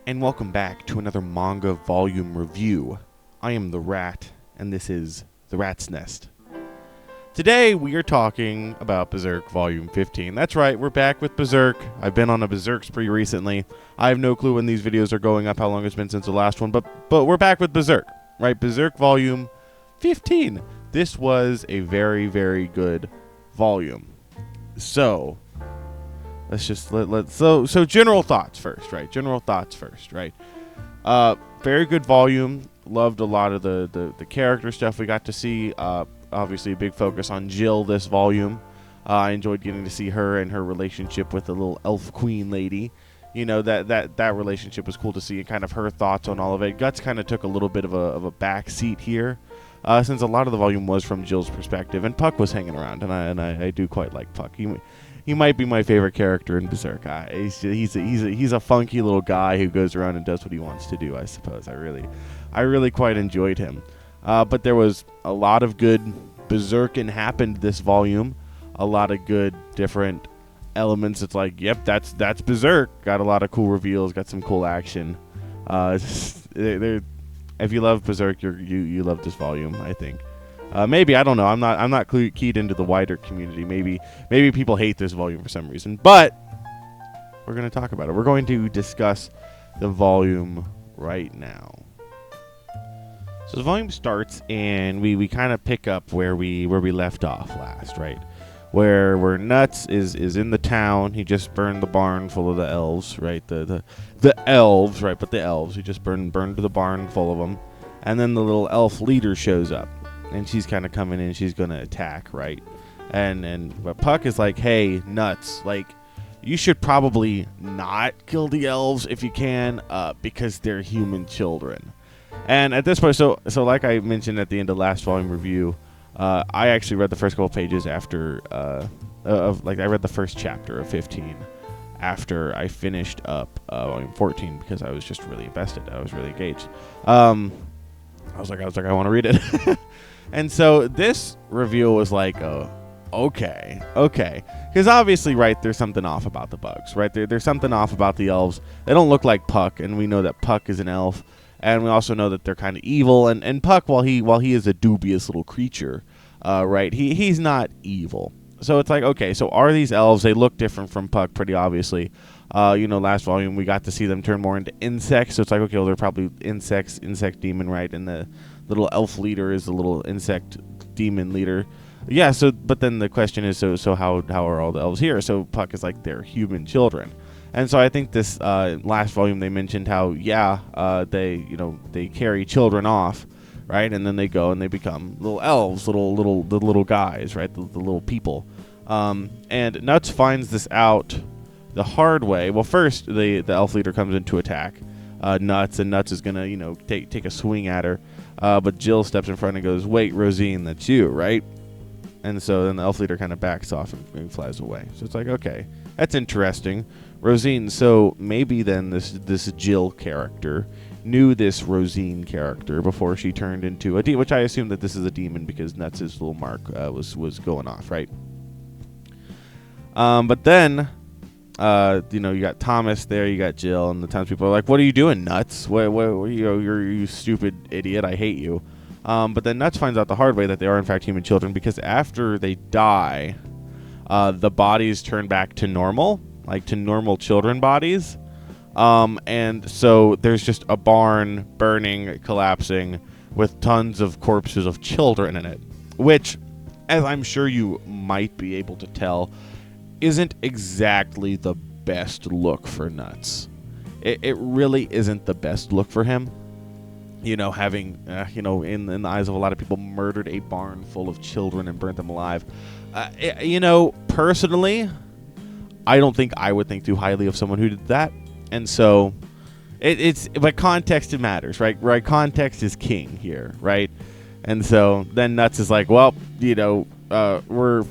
And welcome back to another manga volume review. I am the Rat, and this is The Rat's Nest. Today we are talking about Berserk Volume 15. That's right, we're back with Berserk. I've been on a Berserk spree recently. I have no clue when these videos are going up, how long it's been since the last one, but we're back with Berserk, right? Berserk Volume 15. This was a very, very good volume. So let's just so general thoughts first, right? Very good volume. Loved a lot of the character stuff we got to see. Obviously a big focus on Jill this volume. I enjoyed getting to see her and her relationship with the little elf queen lady. You know, that relationship was cool to see, and kind of her thoughts on all of it. Guts kind of took a little bit of a back seat here, since a lot of the volume was from Jill's perspective, and Puck was hanging around, and I do quite like Puck. He might be my favorite character in Berserk. He's a funky little guy who goes around and does what he wants to do, I suppose. I really quite enjoyed him. But there was a lot of good Berserkin happened this volume. A lot of good different elements. It's like, yep, that's Berserk. Got a lot of cool reveals. Got some cool action. If you love Berserk, you love this volume, I think. Maybe, I don't know. I'm not keyed into the wider community. Maybe people hate this volume for some reason. But we're going to talk about it. We're going to discuss the volume right now. So the volume starts, and we kind of pick up where we left off last, right? Where Nuts is in the town. He just burned the barn full of the elves, right? The elves, right? But the elves. He just burned the barn full of them. And then the little elf leader shows up, and she's kind of coming in. She's going to attack, right? But Puck is like, hey, Nuts, like, you should probably not kill the elves if you can, because they're human children. And at this point, so like I mentioned at the end of last volume review, I actually read the first couple pages after, I read the first chapter of 15 after I finished up volume 14, because I was just really invested. I was really engaged. I was like, I want to read it. And so this reveal was like, okay. Because obviously, right, there's something off about the bugs, right? There's something off about the elves. They don't look like Puck, and we know that Puck is an elf. And we also know that they're kind of evil. And Puck, while he is a dubious little creature, right, he's not evil. So it's like, okay, so are these elves? They look different from Puck, pretty obviously. Last volume we got to see them turn more into insects. So it's like, okay, well, they're probably insect demon, right? And the little elf leader is the little insect demon leader. Yeah. So, but then the question is, so how are all the elves here? So Puck is like, they're human children. And so I think this last volume they mentioned how, they carry children off, right? And then they go and they become little elves, the little guys, right? The little people. And Nuts finds this out the hard way. Well, first the elf leader comes in to attack Nuts, and Nuts is gonna take a swing at her, but Jill steps in front and goes, "Wait, Rosine, that's you, right?" And so then the elf leader kind of backs off and flies away. So it's like, okay, that's interesting. Rosine, so maybe then this Jill character knew this Rosine character before she turned into a demon, which I assume that this is a demon because Nuts' little mark was going off, right? But then, you got Thomas there, you got Jill, and the townspeople are like, "What are you doing, Nuts? What you're you stupid idiot! I hate you." But then Nuts finds out the hard way that they are in fact human children, because after they die, the bodies turn back to normal. Like to normal children bodies. And so there's just a barn burning, collapsing, with tons of corpses of children in it. Which, as I'm sure you might be able to tell, isn't exactly the best look for Nuts. It really isn't the best look for him. Having, in the eyes of a lot of people, murdered a barn full of children and burnt them alive. Personally, I don't think I would think too highly of someone who did that. And so but context matters, right? Right. Context is king here, right? And so then Nuts is like, well, we're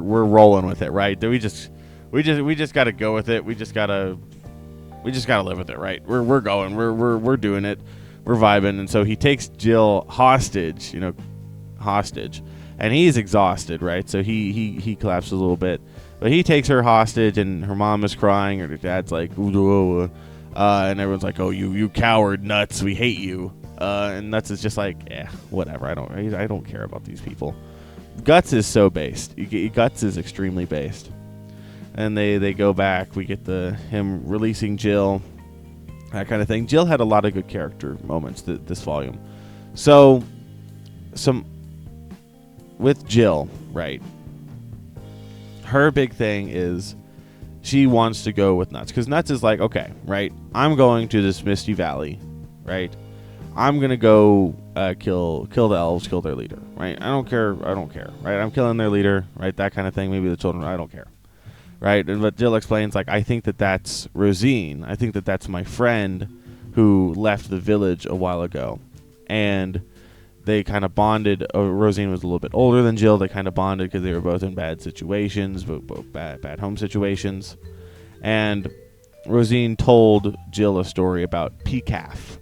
rolling with it, right? We just got to go with it. We just got to live with it, right? We're going. We're doing it. We're vibing. And so he takes Jill hostage, and he's exhausted, right? So he collapses a little bit. But he takes her hostage, and her mom is crying, or her dad's like, ooh. And everyone's like, "Oh, you coward, Nuts! We hate you." And Nuts is just like, "Yeah, whatever. I don't care about these people." Guts is so based. Guts is extremely based. And they go back. We get him releasing Jill, that kind of thing. Jill had a lot of good character moments this volume. So, with Jill, right? Her big thing is she wants to go with Nuts, because Nuts is like, okay, right? I'm going to this Misty Valley, right? I'm gonna go kill the elves, kill their leader, right? I don't care, right? I'm killing their leader, right? That kind of thing. Maybe the children, I don't care. Right, but Jill explains, like, I think that's Rosine. I think that's my friend who left the village a while ago. And they kind of bonded. Rosine was a little bit older than Jill. They kind of bonded because they were both in bad situations, both bad home situations. And Rosine told Jill a story about Pecaf,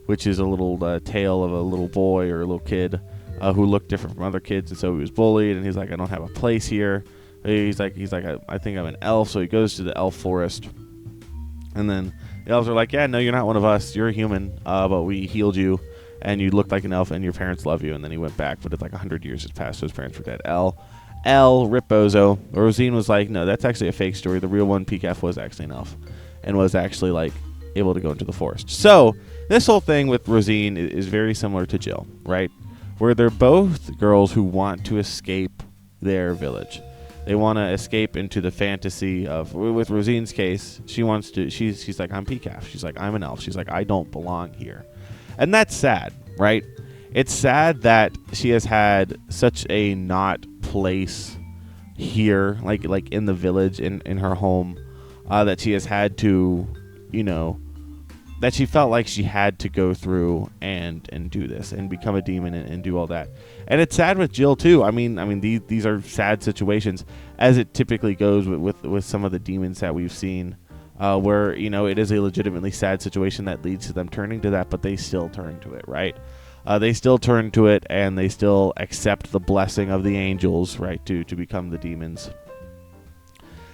which is a little tale of a little boy or a little kid who looked different from other kids, and so he was bullied, and he's like, I don't have a place here. He's like, I think I'm an elf, so he goes to the elf forest, and then the elves are like, yeah, no, you're not one of us, you're a human, but we healed you, and you looked like an elf, and your parents love you. And then he went back, but it's like 100 years has passed, so his parents were dead. Rip Bozo. Rosine was like, no, that's actually a fake story. The real one, Pecaf, was actually an elf, and was actually like able to go into the forest. So this whole thing with Rosine is very similar to Jill, right? Where they're both girls who want to escape their village. They want to escape into the fantasy of, with Rosine's case, she wants to, she's like, I'm Pecaf. She's like, I'm an elf. She's like, I don't belong here. And that's sad, right? It's sad that she has had such a not place here, like in the village, in her home, that she has had to, that she felt like she had to go through and do this and become a demon and do all that. And it's sad with Jill too. I mean these are sad situations, as it typically goes with some of the demons that we've seen, where it is a legitimately sad situation that leads to them turning to that, but they still turn to it, right? They still turn to it, and they still accept the blessing of the angels, right, to become the demons.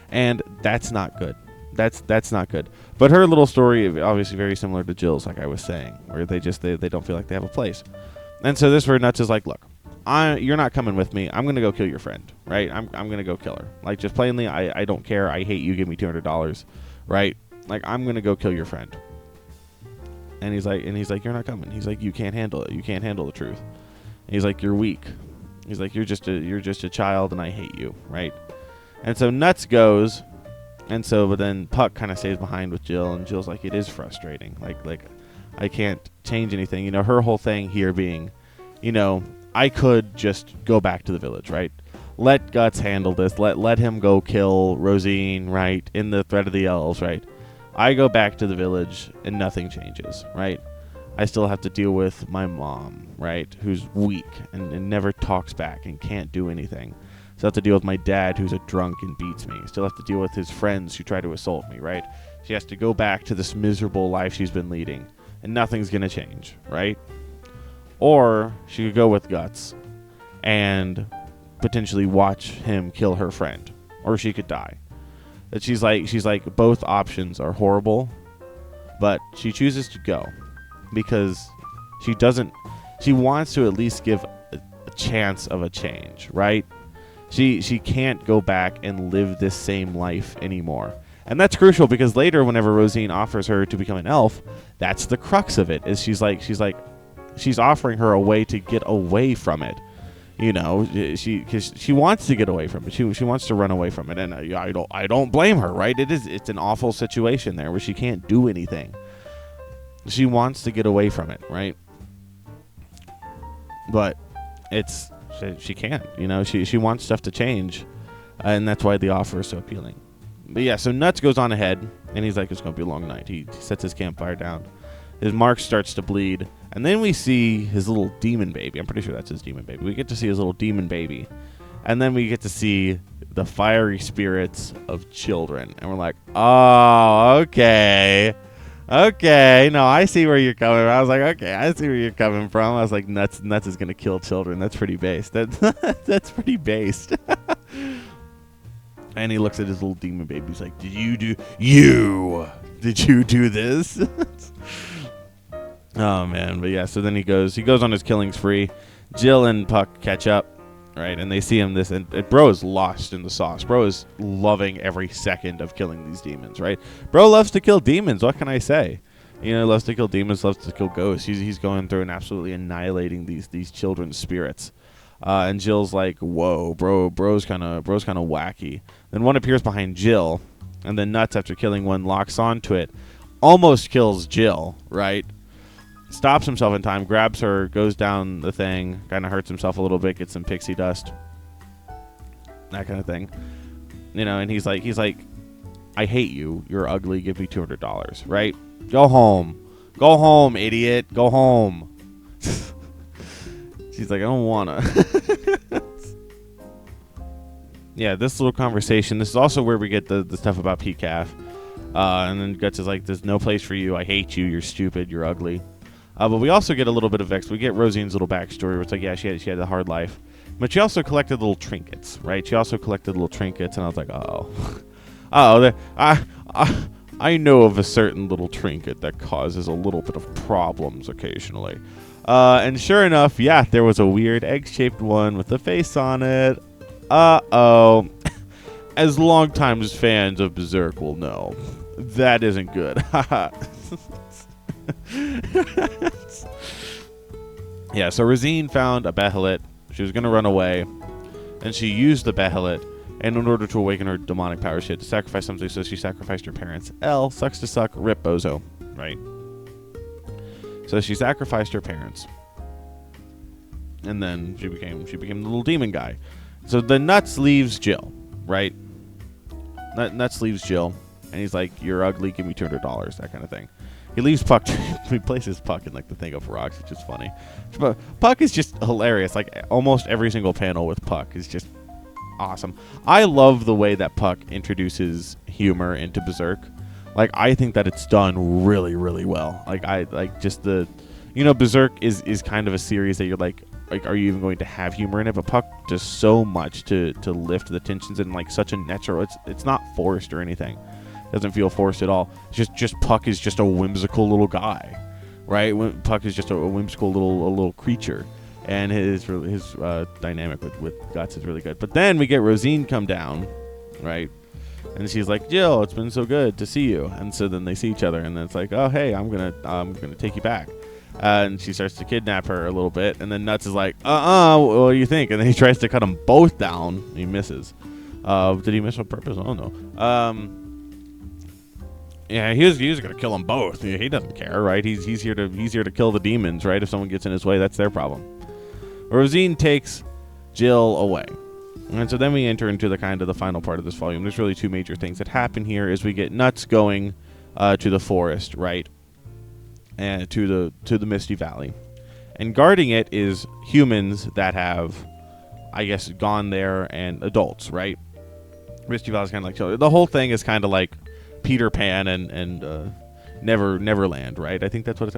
And that's not good. That's not good. But her little story is obviously very similar to Jill's, like I was saying, where they don't feel like they have a place. And so this where Nuts is like, look, you're not coming with me. I'm gonna go kill your friend, right? I'm gonna go kill her. Like, just plainly, I don't care. I hate you. Give me $200, right? Like, I'm gonna go kill your friend. And he's like, you're not coming. He's like, you can't handle it. You can't handle the truth. And he's like, you're weak. He's like, you're just a child, and I hate you, right? And so Nuts goes. And so, but then Puck kind of stays behind with Jill, and Jill's like, it is frustrating. Like I can't change anything. Her whole thing here being, I could just go back to the village, right? Let Guts handle this. Let him go kill Rosine, right? In the threat of the elves, right? I go back to the village, and nothing changes, right? I still have to deal with my mom, right? Who's weak and never talks back and can't do anything. Still have to deal with my dad, who's a drunk and beats me. Still have to deal with his friends who try to assault me, right? She has to go back to this miserable life she's been leading, and nothing's going to change, right? Or she could go with Guts and potentially watch him kill her friend, or she could die. That she's like, both options are horrible, but she chooses to go because she wants to at least give a chance of a change, right? She can't go back and live this same life anymore. And that's crucial, because later, whenever Rosine offers her to become an elf, that's the crux of it, is she's offering her a way to get away from it. Because she wants to get away from it. She wants to run away from it. And I don't blame her, right? It's an awful situation there where she can't do anything. She wants to get away from it, right? But she can't, she wants stuff to change, and that's why the offer is so appealing. But yeah, so Nuts goes on ahead, and he's like, it's going to be a long night. He sets his campfire down. His mark starts to bleed, and then we see his little demon baby. I'm pretty sure that's his demon baby. We get to see his little demon baby, and then we get to see the fiery spirits of children, and we're like, oh, okay. Okay, no, I see where you're coming from. I was like, okay, I see where you're coming from. I was like, Nuts is gonna kill children. That's pretty based. That's pretty based. And he looks at his little demon baby. He's like, Did you do this? Oh man, but yeah, so then he goes on his killing spree. Jill and Puck catch up, right? And they see him and bro is lost in the sauce. Bro is loving every second of killing these demons, right? Bro loves to kill demons, what can I say? You know, loves to kill demons, loves to kill ghosts. He's going through and absolutely annihilating these children's spirits. And Jill's like, whoa, bro's kind of wacky. Then one appears behind Jill, and then Nuts, after killing one, locks onto it, almost kills Jill, right? Stops himself in time, grabs her, goes down the thing, kind of hurts himself a little bit, gets some pixie dust, that kind of thing. You know, and he's like, I hate you. You're ugly. Give me $200, right? Go home, idiot. Go home. She's like, I don't wanna. Yeah, this little conversation. This is also where we get the stuff about PCAF. And then Guts is like, there's no place for you. I hate you. You're stupid. You're ugly. But we also get a little bit of we get Rosine's little backstory where it's like, yeah, she had a hard life. But she also collected little trinkets, right? She also collected little trinkets, and I was like, I know of a certain little trinket that causes a little bit of problems occasionally. And sure enough, yeah, there was a weird egg-shaped one with a face on it. Uh-oh. As longtime fans of Berserk will know, that isn't good. Yeah, so Rosine found a Behelit. She was going to run away, and she used the Behelit, and in order to awaken her demonic power, she had to sacrifice something, so she sacrificed her parents. L, sucks to suck, rip bozo, right? So she sacrificed her parents, and then she became the little demon guy. So the Nuts leaves Jill, right? Nuts leaves Jill, and he's like, "You're ugly. Give me $200," that kind of thing. He leaves Puck. He places Puck in like the thing of rocks, which is funny. But Puck is just hilarious. Like almost every single panel with Puck is just awesome. I love the way that Puck introduces humor into Berserk. Like I think that it's done really, really well. Like I like just the, you know, Berserk is kind of a series that you're like, are you even going to have humor in it? But Puck does so much to lift the tensions in like such a natural. It's not forced or anything. Doesn't feel forced at all. It's just Puck is just a whimsical little guy, right? Puck is just a whimsical little creature, and his dynamic with Guts is really good. But then we get Rosine come down, right? And she's like, Jill, it's been so good to see you. And so then they see each other, and then it's like, oh hey, I'm gonna take you back. And she starts to kidnap her a little bit, and then Nuts is like, what do you think? And then he tries to cut them both down. And he misses. Did he miss on purpose? Oh no. Yeah, he was gonna kill them both. He doesn't care, right? He's here to kill the demons, right? If someone gets in his way, that's their problem. Rosine takes Jill away, and so then we enter into the final part of this volume. There's really two major things that happen here. Is we get Nuts going to the forest, right, and to the Misty Valley, and guarding it is humans that have, I guess, gone there, and adults, right? Misty Valley's kind of like children. The whole thing is kind of like Peter Pan and Neverland, right? I think that's what it's,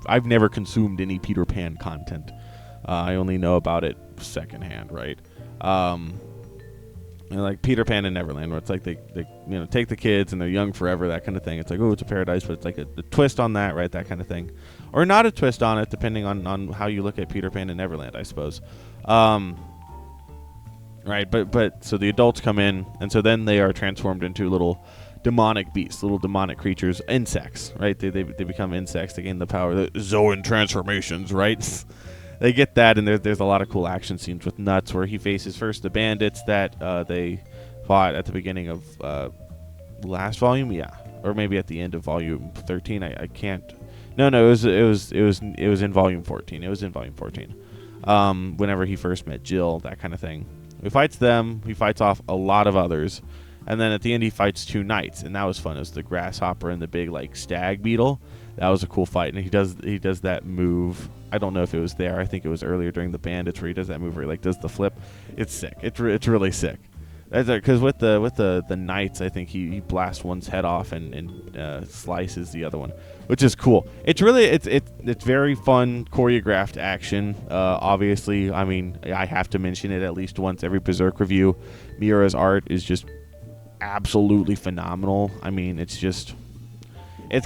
I've never consumed any Peter Pan content. I only know about it secondhand, right? Like Peter Pan and Neverland, where it's like they take the kids and they're young forever, that kind of thing. It's like, oh, it's a paradise, but it's like a twist on that, right? That kind of thing, or not a twist on it, depending on how you look at Peter Pan and Neverland, I suppose. Right, but so the adults come in, and so then they are transformed into little demonic beasts, little demonic creatures, insects, right? They become insects. They gain the power, the Zoan transformations, right? They get that, and there's a lot of cool action scenes with Nuts, where he faces first the bandits that they fought at the beginning of last volume, yeah, or maybe at the end of volume 13. I can't. No, it was in volume 14. It was in volume 14. Whenever he first met Jill, that kind of thing. He fights them. He fights off a lot of others. And then at the end, he fights two knights, and that was fun. It was the grasshopper and the big like stag beetle. That was a cool fight, and he does that move. I don't know if it was there. I think it was earlier during the bandits where he does that move where he like does the flip. It's sick. It's really sick. Because with the knights, I think he blasts one's head off and slices the other one, which is cool. It's really it's very fun choreographed action. Obviously, I mean, I have to mention it at least once every Berserk review. Miura's art is just absolutely phenomenal. I mean, it's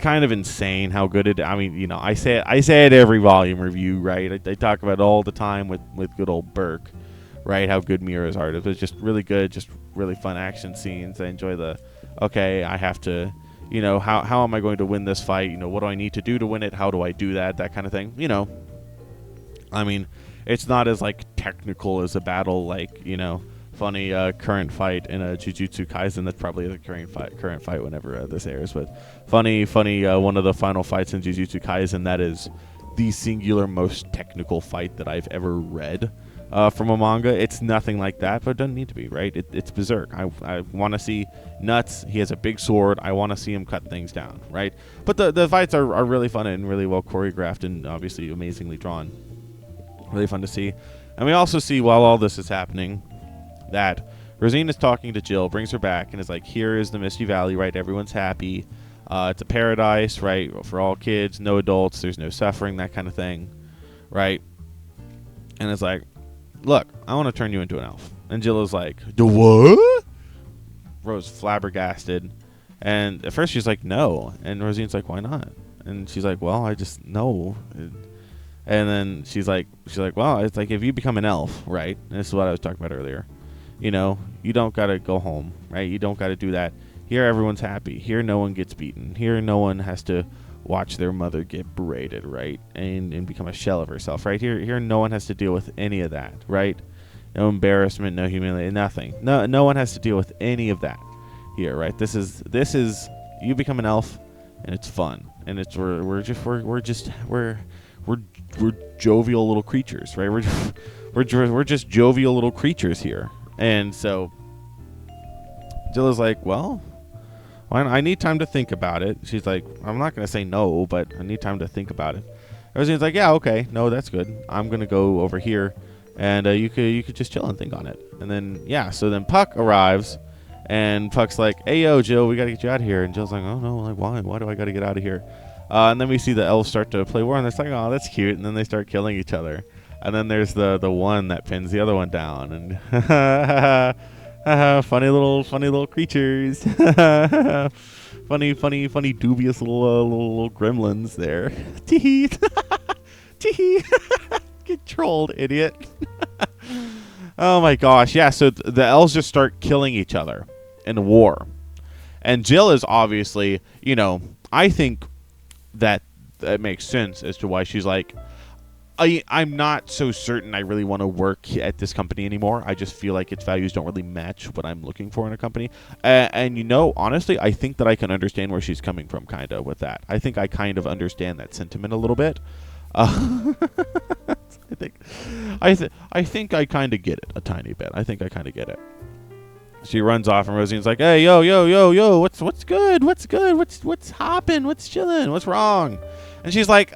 kind of insane how good it. I mean, I say it every volume review, right? I talk about it all the time with good old Berk. Right, how good Miura's art is. It's just really good, just really fun action scenes. I enjoy okay, I have to, how am I going to win this fight? What do I need to do to win it? How do I do that? That kind of thing. I mean, it's not as like technical as a battle, like, funny current fight in a Jujutsu Kaisen. That's probably the current fight whenever this airs. But funny, one of the final fights in Jujutsu Kaisen, that is the singular most technical fight that I've ever read. From a manga. It's nothing like that, but it doesn't need to be, right? It's Berserk. I want to see nuts. He has a big sword. I want to see him cut things down, right? But the fights are really fun and really well choreographed and obviously amazingly drawn. Really fun to see. And we also see, while all this is happening, that Rosine is talking to Jill, brings her back, and is like, here is the Misty Valley, right? Everyone's happy. It's a paradise, right? For all kids, no adults. There's no suffering, that kind of thing, right? And it's like, look, I want to turn you into an elf. And Jill is like, the what? Rose flabbergasted. And at first she's like, no. And Rosine's like, why not? And she's like, well, I just know. And then she's like, well, it's like if you become an elf, right? And this is what I was talking about earlier. You don't got to go home, right? You don't got to do that. Here everyone's happy. Here no one gets beaten. Here no one has to watch their mother get berated, right? And become a shell of herself, right? Here no one has to deal with any of that, right? No embarrassment, no humiliation, nothing. No one has to deal with any of that here, right? This is you become an elf and it's fun. And it's we're jovial little creatures, right? We're just jovial little creatures here. And so Jilla's like, well, I need time to think about it. She's like, I'm not going to say no, but I need time to think about it. Everything's like, yeah, okay. No, that's good. I'm going to go over here, and you could just chill and think on it. And then, yeah, so then Puck arrives, and Puck's like, hey, yo, Jill, we got to get you out of here. And Jill's like, oh, no, like, why? Why do I got to get out of here? And then we see the elves start to play war, and they're like, oh, that's cute. And then they start killing each other. And then there's the one that pins the other one down. And funny little creatures. funny dubious little gremlins there. Tee tee. Get trolled, idiot. Oh my gosh, yeah. So the elves just start killing each other in war, and Jill is obviously, I think that makes sense as to why she's like, I'm not so certain I really want to work at this company anymore. I just feel like its values don't really match what I'm looking for in a company. And honestly, I think that I can understand where she's coming from, kind of, with that. I think I kind of understand that sentiment a little bit. I think I kind of get it a tiny bit. I think I kind of get it. She runs off, and Rosine's like, "Hey, yo, what's good? What's hopping? What's chilling? What's wrong?" And she's like,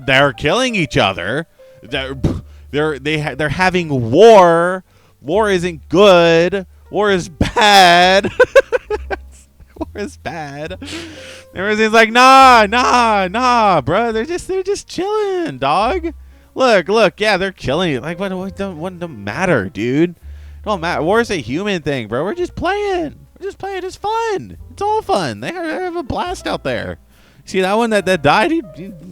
"They're killing each other. They're having war. War isn't good. War is bad. War is bad." And Rosine's like, "Nah, bro. They're just chilling, dog. Look, yeah, they're killing you. Like, what don't matter, dude." Don't matter. War is a human thing, bro. We're just playing. It's fun. It's all fun. They have a blast out there. See that one that died?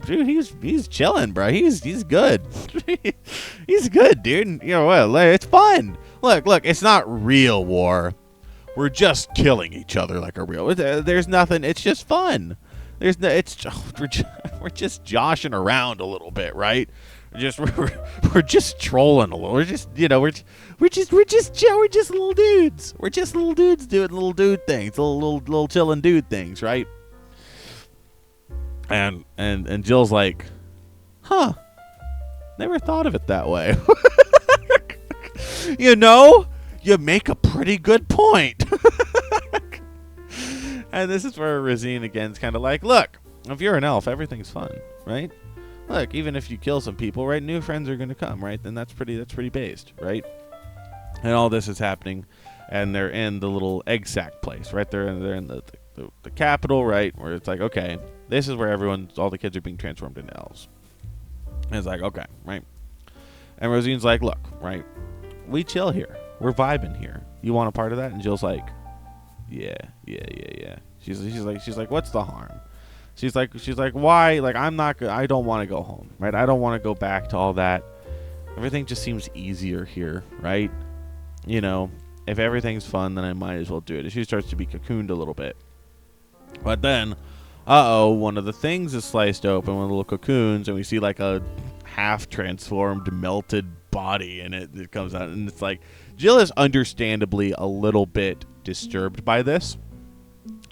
He's chilling, bro. He's good. He's good, dude. What? It's fun. Look. It's not real war. We're just killing each other like a real. There's nothing. It's just fun. We're just joshing around a little bit, right? We're just trolling a little. We're just little dudes. We're just little dudes doing little dude things, little chilling dude things, right? And Jill's like, huh? Never thought of it that way. You make a pretty good point. And this is where Rosine again is kind of like, look, if you're an elf, everything's fun, right? Look, even if you kill some people, right, new friends are going to come, right? And that's pretty based, right? And all this is happening. and they're in the little egg sack place, right? They're in the capital, right? Where it's like, okay, this is where all the kids are being transformed into elves. And it's like, okay, right? And Rosine's like, look, right? We chill here. We're vibing here. You want a part of that? And Jill's like, yeah. She's like, what's the harm? She's like, why? Like, I don't want to go home, right? I don't want to go back to all that. Everything just seems easier here, right? You know, if everything's fun, then I might as well do it. And she starts to be cocooned a little bit. But then, one of the things is sliced open, one of the little cocoons, and we see like a half-transformed, melted body, and it comes out. And it's like, Jill is understandably a little bit disturbed by this,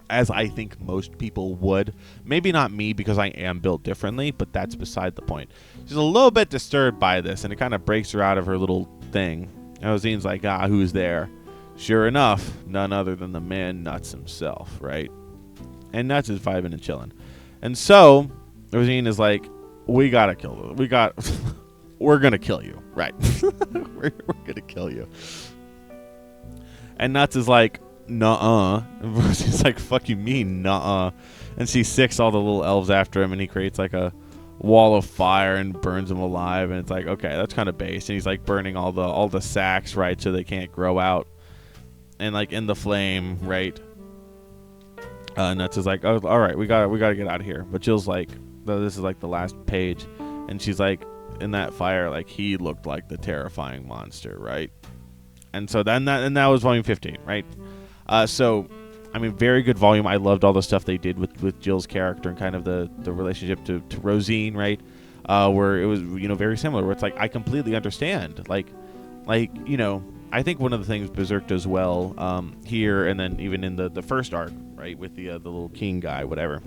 as I think most people would. Maybe not me, because I am built differently, but that's beside the point. She's a little bit disturbed by this, and it kind of breaks her out of her little thing. And Rosine's like, who's there? Sure enough, none other than the man Nuts himself, right? And Nuts is vibing and chilling. And so, Rosine is like, we gotta kill them. We're gonna kill you, right? we're gonna kill you. And Nuts is like, nuh-uh. And Rosine's like, fuck you mean, nuh-uh. And she sicks all the little elves after him, and he creates like a wall of fire and burns them alive. And it's like, okay, that's kind of base. And he's like burning all the sacks, right, so they can't grow out. And like in the flame, right? Nuts is like, oh, all right, we gotta get out of here. But Jill's like, this is like the last page, and she's like, in that fire, like, he looked like the terrifying monster, right? And so then that was volume 15, right? So, I mean, very good volume. I loved all the stuff they did with Jill's character and kind of the relationship to Rosine, right? Where it was, very similar, where it's like, I completely understand. Like, I think one of the things Berserk does well here, and then even in the first arc, right, with the little king guy, whatever,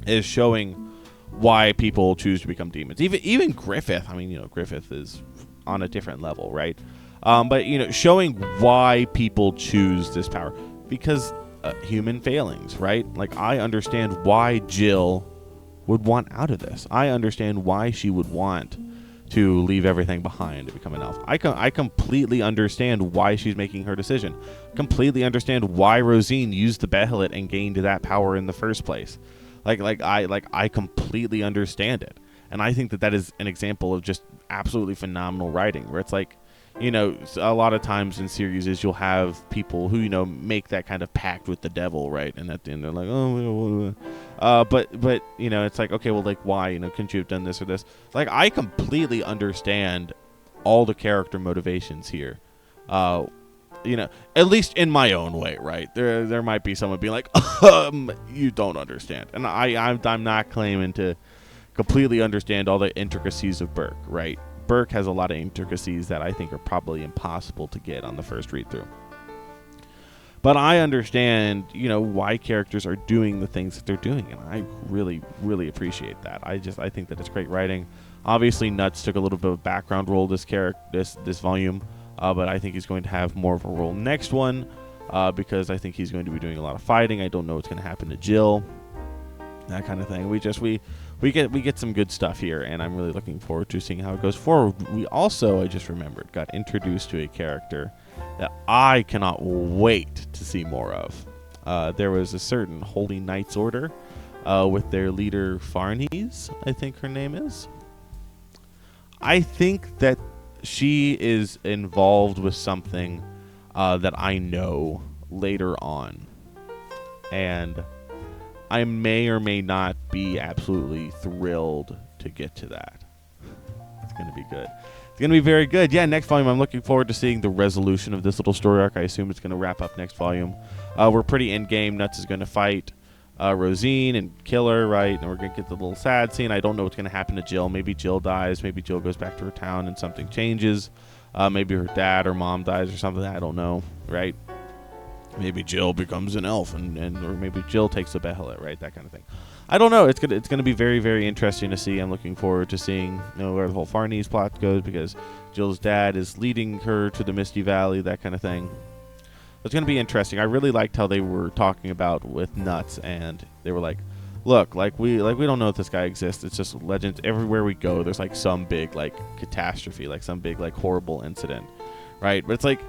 is showing why people choose to become demons. Even Griffith, I mean, Griffith is on a different level, right? But, showing why people choose this power. Because human failings, right? Like, I understand why Jill would want out of this. I understand why she would want to leave everything behind to become an elf. I completely understand why she's making her decision. Completely understand why Rosine used the Behelit and gained that power in the first place. I completely understand it. And I think that is an example of just absolutely phenomenal writing, where it's like, a lot of times in series you'll have people who, make that kind of pact with the devil, right? And at the end they're like, but it's like, okay, well, like, why? Couldn't you have done this or this? Like, I completely understand all the character motivations here. At least in my own way, right? There might be someone being like, you don't understand. And I'm not claiming to completely understand all the intricacies of Berk, right? Berk has a lot of intricacies that I think are probably impossible to get on the first read through. But I understand, why characters are doing the things that they're doing, and I really, really appreciate that. I think that it's great writing. Obviously, Nuts took a little bit of a background role this volume, but I think he's going to have more of a role next one, because I think he's going to be doing a lot of fighting. I don't know what's going to happen to Jill, that kind of thing. We get some good stuff here, and I'm really looking forward to seeing how it goes forward. We also, I just remembered, got introduced to a character that I cannot wait to see more of. There was a certain Holy Knights Order with their leader Farnes, I think her name is. I think that she is involved with something that I know later on, and I may or may not be absolutely thrilled to get to that. It's going to be good. It's going to be very good. Yeah, next volume, I'm looking forward to seeing the resolution of this little story arc. I assume it's going to wrap up next volume. We're pretty in-game. Nuts is going to fight Rosine and kill her, right? And we're going to get the little sad scene. I don't know what's going to happen to Jill. Maybe Jill dies. Maybe Jill goes back to her town and something changes. Maybe her dad or mom dies or something. I don't know, right? Maybe Jill becomes an elf, or maybe Jill takes the Behelit, right? That kind of thing. I don't know. It's gonna be very, very interesting to see. I'm looking forward to seeing where the whole Farnes plot goes, because Jill's dad is leading her to the Misty Valley, that kind of thing. It's gonna be interesting. I really liked how they were talking about with Nuts, and they were like, "Look, we don't know if this guy exists. It's just legends. Everywhere we go, there's like some big like catastrophe, like some big like horrible incident." right? But it's like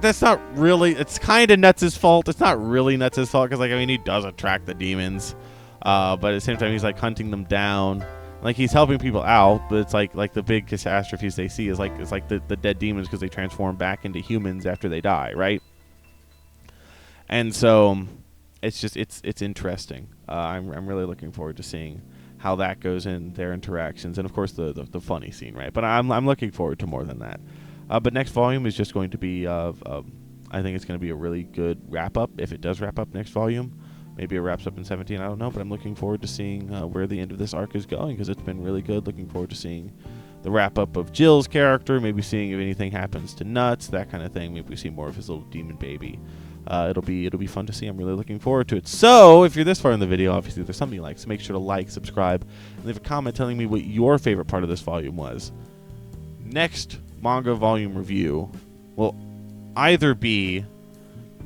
that's not really. It's kind of Nuts' fault. It's not really Nuts' fault because, like, I mean, he does attract the demons, but at the same time, he's like hunting them down. Like, he's helping people out, but it's like the big catastrophes they see is like the dead demons because they transform back into humans after they die, right? And so it's just it's interesting. I'm really looking forward to seeing how that goes in their interactions, and of course the funny scene, right? But I'm looking forward to more than that. But next volume is just going to be I think it's going to be a really good wrap up if it does wrap up next volume. Maybe it wraps up in 17, I don't know, but I'm looking forward to seeing where the end of this arc is going because it's been really good. Looking forward to seeing the wrap up of Jill's character, maybe seeing if anything happens to Nuts, that kind of thing. Maybe we see more of his little demon baby. It'll be fun to see. I'm really looking forward to it. So if you're this far in the video, obviously there's something you like, so make sure to like, subscribe, and leave a comment telling me what your favorite part of this volume was. Next manga volume review will either be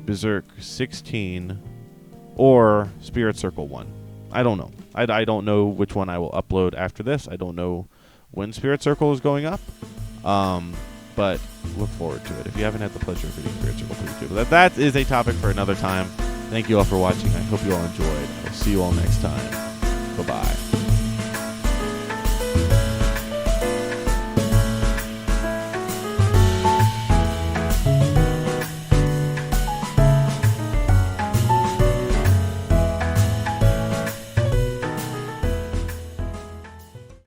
Berserk 16 or Spirit Circle 1. I don't know. I don't know which one I will upload after this. I don't know when Spirit Circle is going up. But look forward to it. If you haven't had the pleasure of reading Spirit Circle, please do. But that is a topic for another time. Thank you all for watching. I hope you all enjoyed. I'll see you all next time. Bye-bye.